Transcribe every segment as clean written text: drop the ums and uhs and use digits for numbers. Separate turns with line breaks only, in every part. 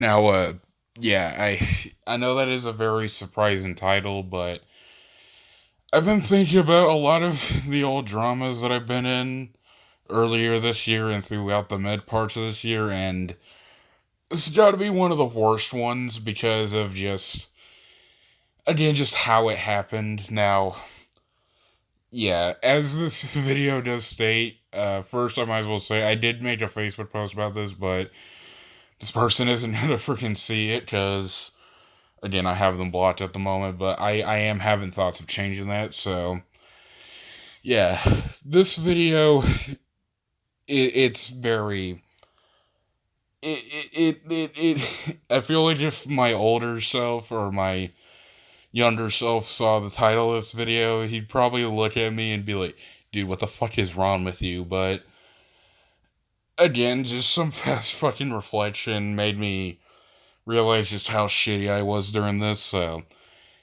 Now, yeah, I know that is a very surprising title, but I've been thinking about a lot of the old dramas that I've been in earlier this year and throughout the mid parts of this year, and this has got to be one of the worst ones because of just, again, just how it happened. Now, yeah, as this video does state, first I might as well say I did make a Facebook post about this, but this person isn't gonna freaking see it because, again, I have them blocked at the moment, but I am having thoughts of changing that, so yeah, this video, it's very, I feel like if my older self or my younger self saw the title of this video, he'd probably look at me and be like, dude, what the fuck is wrong with you? But again, just some fast fucking reflection made me realize just how shitty I was during this, so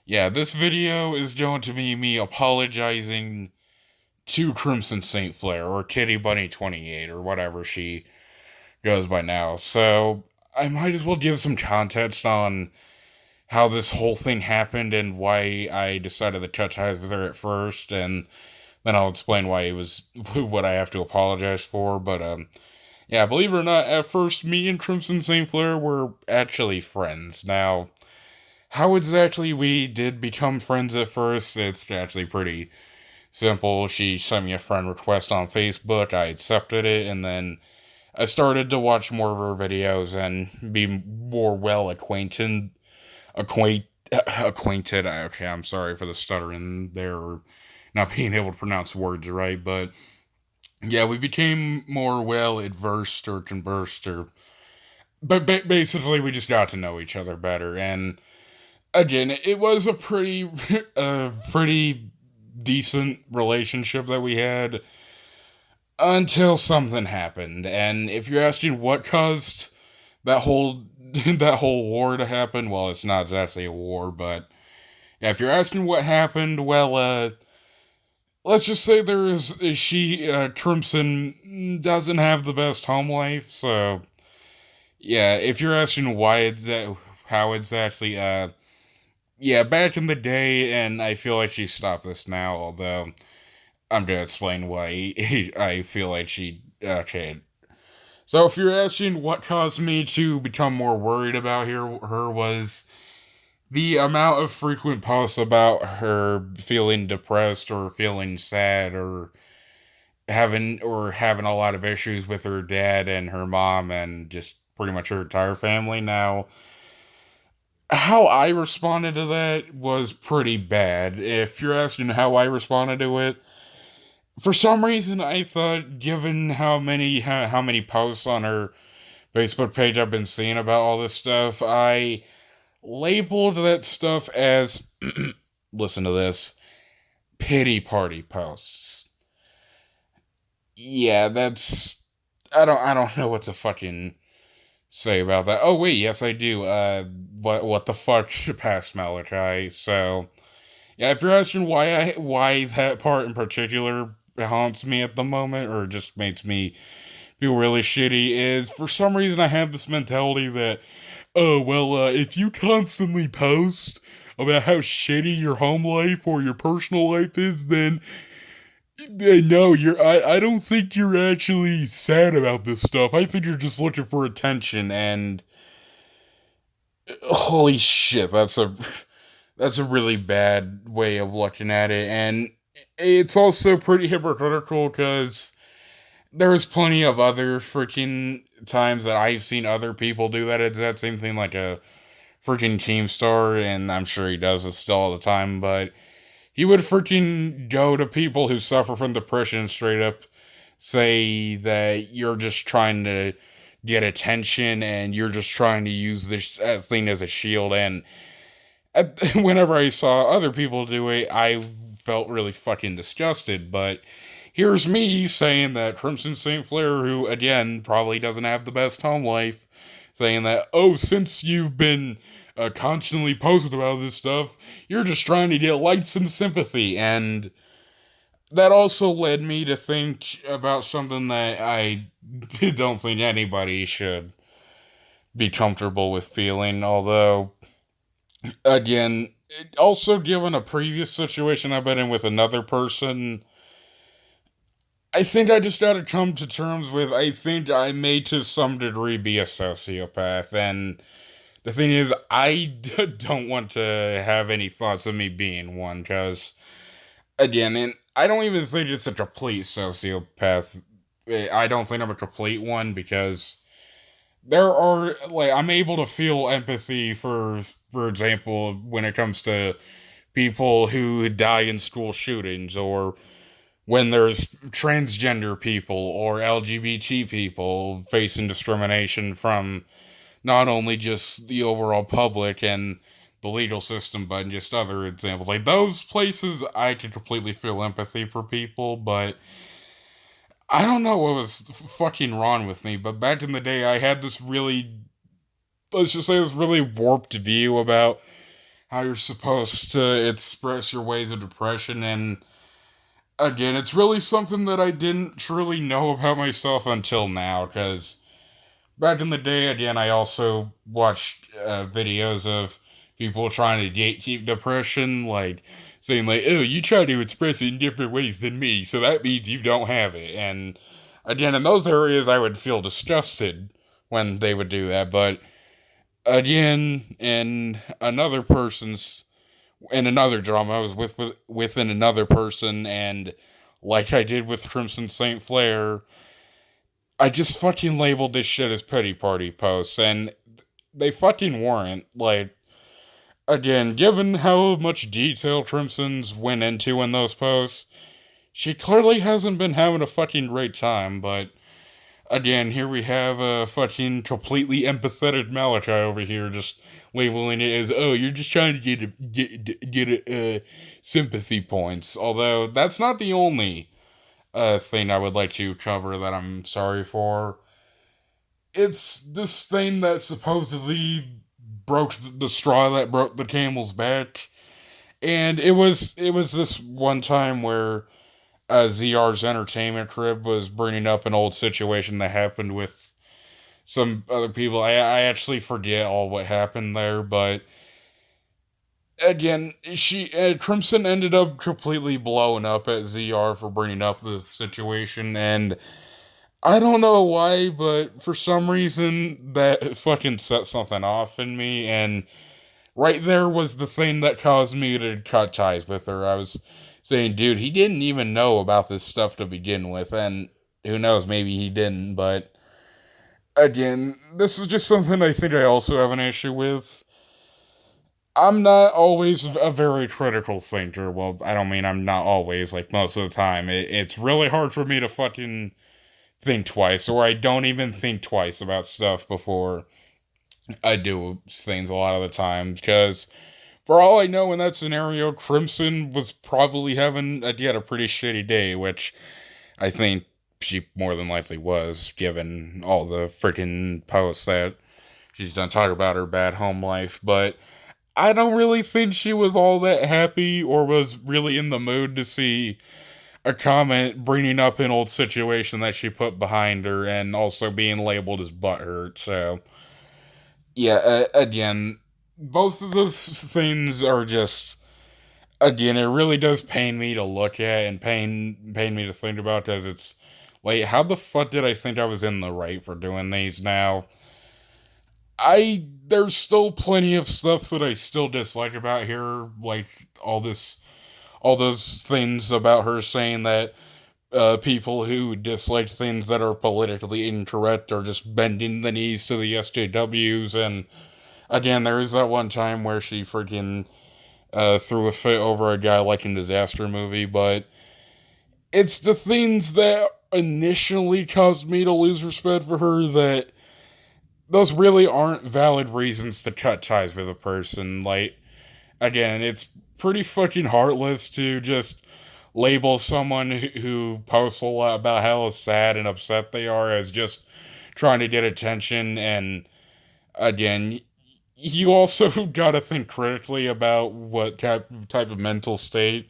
yeah, this video is going to be me apologizing to Crimson Saint Flair or Kitty Bunny 28 or whatever she goes by now. So I might as well give some context on how this whole thing happened and why I decided to cut ties with her at first, and then I'll explain why it was what I have to apologize for. But yeah, believe it or not, at first me and Crimson Saint Flair were actually friends. Now, how exactly we did become friends at first, it's actually pretty simple. She sent me a friend request on Facebook, I accepted it, and then I started to watch more of her videos and be more well acquainted. Okay, I'm sorry for the stuttering there, or not being able to pronounce words right, but yeah, we became more well adversed or conversed, or but basically we just got to know each other better, and again, it was a pretty, pretty decent relationship that we had until something happened. And if you're asking what caused that whole that whole war to happen, well, it's not exactly a war, but yeah, if you're asking what happened, well, let's just say there is she Crimson doesn't have the best home life, so yeah, if you're asking why it's that how it's actually yeah, back in the day, and I feel like she stopped this now, although I'm gonna explain why I feel like she. Okay. So if you're asking what caused me to become more worried about her was the amount of frequent posts about her feeling depressed or feeling sad or having a lot of issues with her dad and her mom and just pretty much her entire family. Now, how I responded to that was pretty bad. If you're asking how I responded to it, for some reason I thought, given how many posts on her Facebook page I've been seeing about all this stuff, I labeled that stuff as listen to this, pity party posts. Yeah, that's I don't know what to fucking say about that. Oh wait, yes I do. What the fuck, past Malachi? So yeah, if you're asking why that part in particular haunts me at the moment, or just makes me feel really shitty, is for some reason I have this mentality that, oh well, if you constantly post about how shitty your home life or your personal life is, then no, I don't think you're actually sad about this stuff. I think you're just looking for attention, and holy shit, that's a really bad way of looking at it, and it's also pretty hypocritical because there's plenty of other freaking times that I've seen other people do that exact same thing, like a freaking Keemstar, and I'm sure he does this still all the time, but he would freaking go to people who suffer from depression and straight up say that you're just trying to get attention and you're just trying to use this thing as a shield. And whenever I saw other people do it, I felt really fucking disgusted. But here's me saying that Crimson St. Flair, who again probably doesn't have the best home life, saying that, oh, since you've been constantly posting about this stuff, you're just trying to get likes and sympathy. And that also led me to think about something that I don't think anybody should be comfortable with feeling. Although, again, also given a previous situation I've been in with another person, I think I just gotta come to terms with I think I may to some degree be a sociopath. And the thing is, don't want to have any thoughts of me being one, because, again, and I don't even think it's a complete sociopath. I don't think I'm a complete one, because there are, like, I'm able to feel empathy for example, when it comes to people who die in school shootings, or when there's transgender people or LGBT people facing discrimination from not only just the overall public and the legal system, but just other examples. Like those places, I can completely feel empathy for people, but I don't know what was fucking wrong with me. But back in the day, I had this really, let's just say, this really warped view about how you're supposed to express your ways of depression. And again, it's really something that I didn't truly know about myself until now, because back in the day, again, I also watched videos of people trying to gatekeep depression, like saying like, "Oh, you try to express it in different ways than me, so that means you don't have it." And again, in those areas, I would feel disgusted when they would do that. But again, in another drama, I was within another person, and like I did with Crimson Saint Flair, I just fucking labeled this shit as pity party posts, and they fucking weren't. Like, again, given how much detail Crimson's went into in those posts, she clearly hasn't been having a fucking great time, but again, here we have a fucking completely empathetic Malachi over here, just labeling it as, "Oh, you're just trying to sympathy points." Although that's not the only thing I would like to cover that I'm sorry for. It's this thing that supposedly broke the straw that broke the camel's back, and it was this one time where ZR's entertainment crib was bringing up an old situation that happened with some other people. I actually forget all what happened there, but again, she Crimson ended up completely blowing up at ZR for bringing up the situation, and I don't know why, but for some reason that fucking set something off in me, and right there was the thing that caused me to cut ties with her. I was saying, dude, he didn't even know about this stuff to begin with, and who knows, maybe he didn't, but again, this is just something I think I also have an issue with. I'm not always a very critical thinker. Well, I don't mean I'm not always, like most of the time. It's really hard for me to fucking think twice, or I don't even think twice about stuff before I do things a lot of the time, because for all I know in that scenario, Crimson was probably having yet a pretty shitty day, which I think she more than likely was, given all the freaking posts that she's done talking about her bad home life. But I don't really think she was all that happy or was really in the mood to see a comment bringing up an old situation that she put behind her and also being labeled as butthurt. So, yeah, again, both of those things are just, again, it really does pain me to look at and pain me to think about, because it's like, how the fuck did I think I was in the right for doing these now? There's still plenty of stuff that I still dislike about here, like all those things about her saying that people who dislike things that are politically incorrect are just bending the knees to the SJWs. And again, there is that one time where she freaking threw a fit over a guy liking Disaster Movie, but it's the things that initially caused me to lose respect for her that those really aren't valid reasons to cut ties with a person. Like, again, it's pretty fucking heartless to just label someone who posts a lot about how sad and upset they are as just trying to get attention. And again, you also gotta think critically about what type of mental state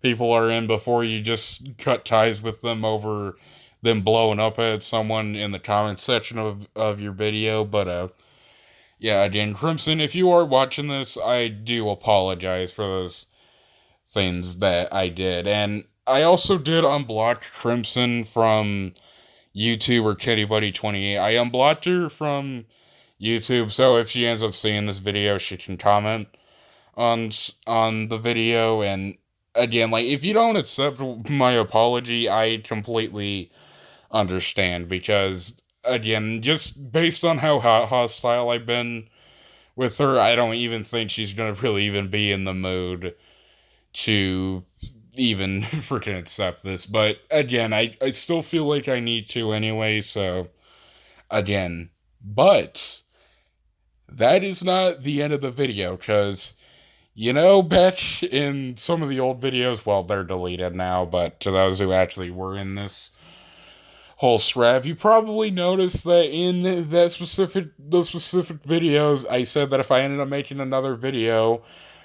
people are in before you just cut ties with them over them blowing up at someone in the comment section of your video. But yeah, again, Crimson, if you are watching this, I do apologize for those things that I did. And I also did unblock Crimson from YouTube or KittyBuddy28. I unblocked her from YouTube, so if she ends up seeing this video, she can comment on the video. And again, like, if you don't accept my apology, I completely understand, because again, just based on how hostile I've been with her, I don't even think she's gonna really even be in the mood to even freaking accept this. But again, I still feel like I need to anyway, so again. But that is not the end of the video, because, you know, back in some of the old videos, well, they're deleted now, but to those who actually were in this whole strap, you probably noticed that in those specific videos, I said that if I ended up making another video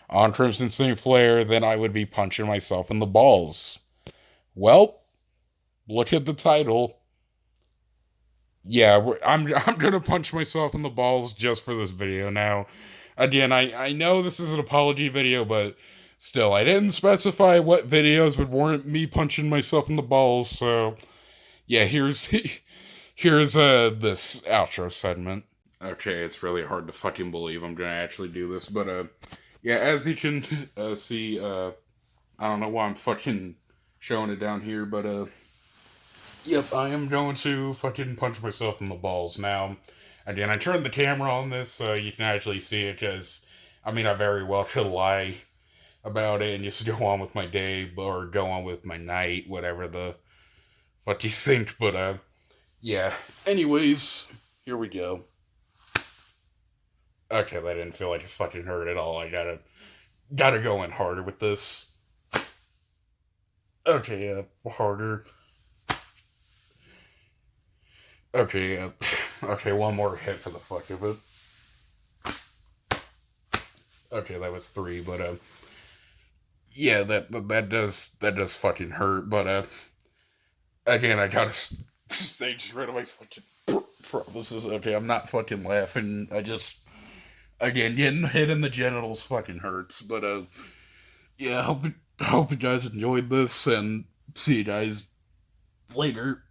on Crimson St. Flair, then I would be punching myself in the balls. Well, look at the title. Yeah, I'm gonna punch myself in the balls just for this video. Now, again, I know this is an apology video, but still, I didn't specify what videos would warrant me punching myself in the balls. So yeah, here's this outro segment. Okay, it's really hard to fucking believe I'm gonna actually do this, but yeah, as you can see, I don't know why I'm fucking showing it down here, but yep, I am going to fucking punch myself in the balls. Now, again, I turned the camera on this so you can actually see it, because, I mean, I very well could lie about it and just go on with my day, or go on with my night, whatever the fuck you think, but, yeah. Anyways, here we go. Okay, that didn't feel like it fucking hurt at all. I gotta go in harder with this. Okay, harder. Okay, okay, one more hit for the fuck of it. Okay, that was 3, but yeah, that does fucking hurt. But again, I gotta stay rid of my fucking promises. Okay, I'm not fucking laughing. I just, again, getting hit in the genitals fucking hurts. But yeah, I hope you guys enjoyed this, and see you guys later.